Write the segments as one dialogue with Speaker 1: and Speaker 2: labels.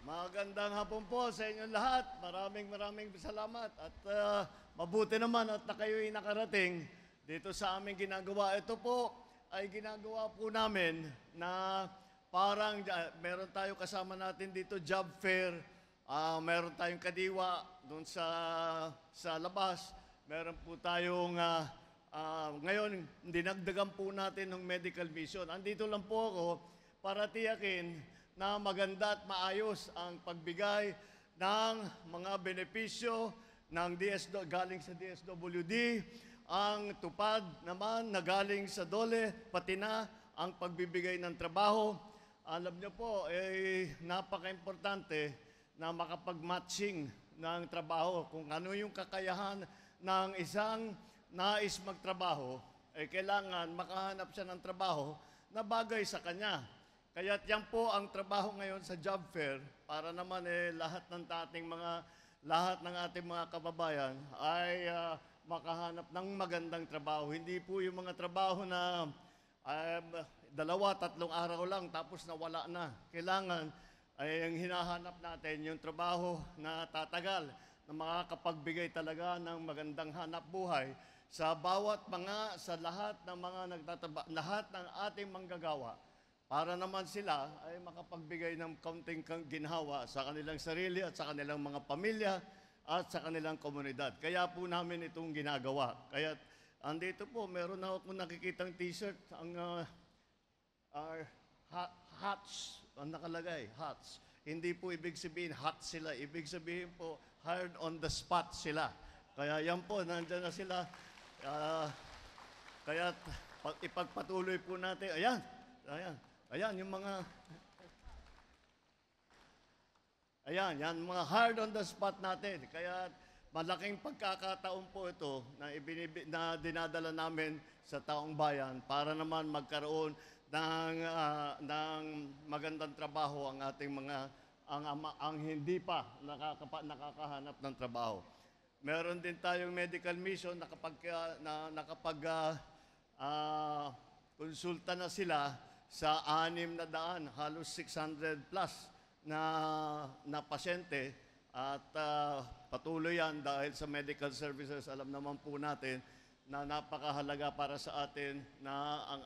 Speaker 1: Magandang hapon po sa inyong lahat. Maraming salamat. At mabuti naman at na kayo'y nakarating dito sa aming ginagawa. Ito po ay ginagawa po namin na parang meron tayo kasama natin dito job fair. Meron tayong kadiwa doon sa labas. Meron po tayong ngayon, dinagdagan po natin ng medical mission. Andito lang po ako para tiyakin na maganda at maayos ang pagbigay ng mga benepisyo ng galing sa DSWD, ang tupad naman na galing sa DOLE, pati na ang pagbibigay ng trabaho. Alam niyo po, napaka-importante na makapag-matching ng trabaho. Kung ano yung kakayahan ng isang nais magtrabaho, kailangan makahanap siya ng trabaho na bagay sa kanya. Kaya yan po ang trabaho ngayon sa job fair para naman lahat ng ating mga kababayan ay makahanap ng magandang trabaho. Hindi po yung mga trabaho na 2-3 araw lang tapos nawala na. Kailangan ay ang hinahanap natin yung trabaho na tatagal, na makakapagbigay talaga ng magandang hanap buhay sa lahat ng ating manggagawa. Para naman sila ay makapagbigay ng kaunting ginhawa sa kanilang sarili at sa kanilang mga pamilya at sa kanilang komunidad. Kaya po namin itong ginagawa. Kaya andito po, meron na akong nakikitang t-shirt, ang hats, ang nakalagay, hats. Hindi po ibig sabihin hot sila, ibig sabihin po hired on the spot sila. Kaya yan po, nandyan na sila. Kaya ipagpatuloy po natin. Ayan, yung mga mga hard on the spot natin. Kaya malaking pagkakataon po ito na dinadala namin sa taong bayan para naman magkaroon ng magandang trabaho ang ating ang hindi pa nakakahanap ng trabaho. Meron din tayong medical mission na konsulta na sila sa 600, halos 600 plus na pasyente at patuloy yan dahil sa medical services. Alam naman po natin na napakahalaga para sa atin na ang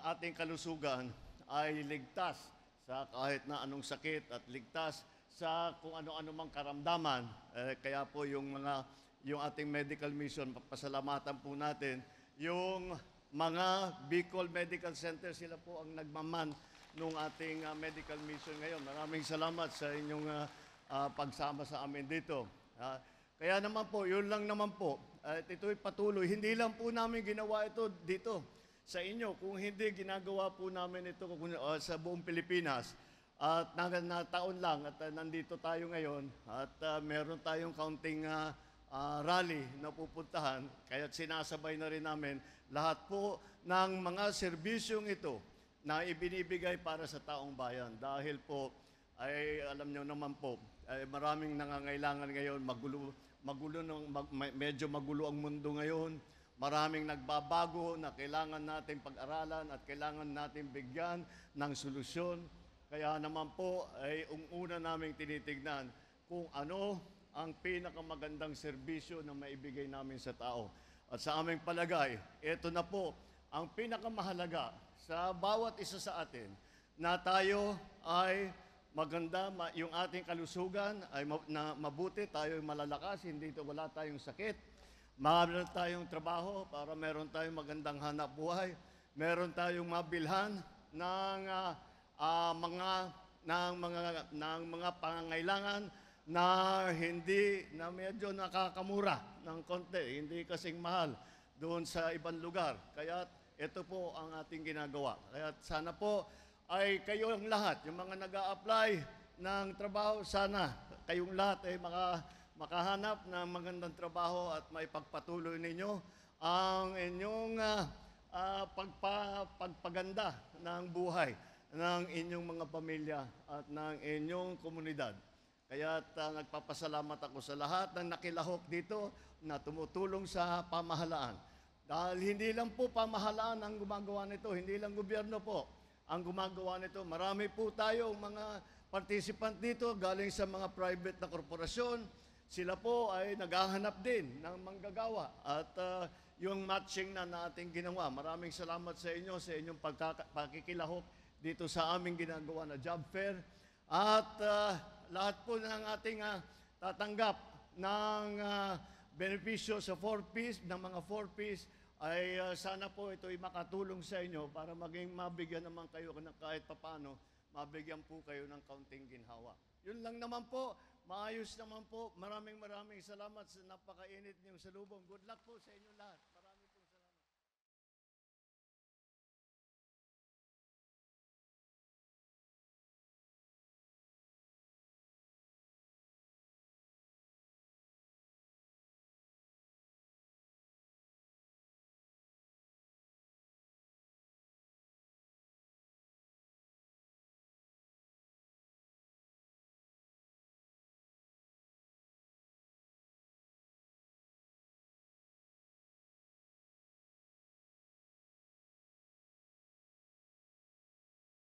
Speaker 1: ating kalusugan ay ligtas sa kahit na anong sakit at ligtas sa kung ano-ano mang karamdaman. Kaya po yung ating medical mission, pasalamatan po natin yung mga Bicol Medical Center, sila po ang nagmaman nung ating medical mission ngayon. Maraming salamat sa inyong pagsama sa amin dito. Kaya naman po, yun lang naman po. Ito'y patuloy. Hindi lang po namin ginawa ito dito sa inyo. Kung hindi, ginagawa po namin ito sa buong Pilipinas. At taon lang at nandito tayo ngayon at meron tayong kaunting rally na pupuntahan, kaya sinasabay na rin namin lahat po ng mga serbisyong ito na ibinibigay para sa taong bayan. Dahil po, ay alam nyo naman po, ay maraming nangangailangan ngayon, medyo magulo ang mundo ngayon, maraming nagbabago na kailangan natin pag-aralan at kailangan natin bigyan ng solusyon. Kaya naman po, ay una naming tinitignan kung ano ang pinakamagandang serbisyo na maibigay namin sa tao. At sa aming palagay, ito na po ang pinakamahalaga sa bawat isa sa atin, na tayo ay maganda, yung ating kalusugan ay mabuti, tayo ay malalakas, wala tayong sakit, meron tayong trabaho para meron tayong magandang hanap buhay, meron tayong mabilhan ng mga pangangailangan na medyo nakakamura ng konti, hindi kasing mahal doon sa ibang lugar. Kaya ito po ang ating ginagawa. Kaya sana po ay kayong lahat, yung mga nag-a-apply ng trabaho, sana kayong lahat ay makahanap ng magandang trabaho at maipagpatuloy ninyo ang inyong pagpaganda ng buhay ng inyong mga pamilya at ng inyong komunidad. Kaya nagpapasalamat ako sa lahat ng nakilahok dito na tumutulong sa pamahalaan. Dahil hindi lang po pamahalaan ang gumagawa nito, hindi lang gobyerno po ang gumagawa nito. Marami po tayong mga participant dito galing sa mga private na korporasyon. Sila po ay naghahanap din ng manggagawa at yung matching na nating ginawa. Maraming salamat sa inyo sa inyong pakikilahok dito sa aming ginagawa na job fair. At lahat po ng ating tatanggap ng benepisyo sa 4Ps, ng mga 4Ps, ay sana po ito'y makatulong sa inyo para maging mabigyan naman kayo ng kahit papano, mabigyan po kayo ng kaunting ginhawa. Yun lang naman po, maayos naman po. Maraming salamat sa napakainit niyong salubong. Good luck po sa inyo lahat.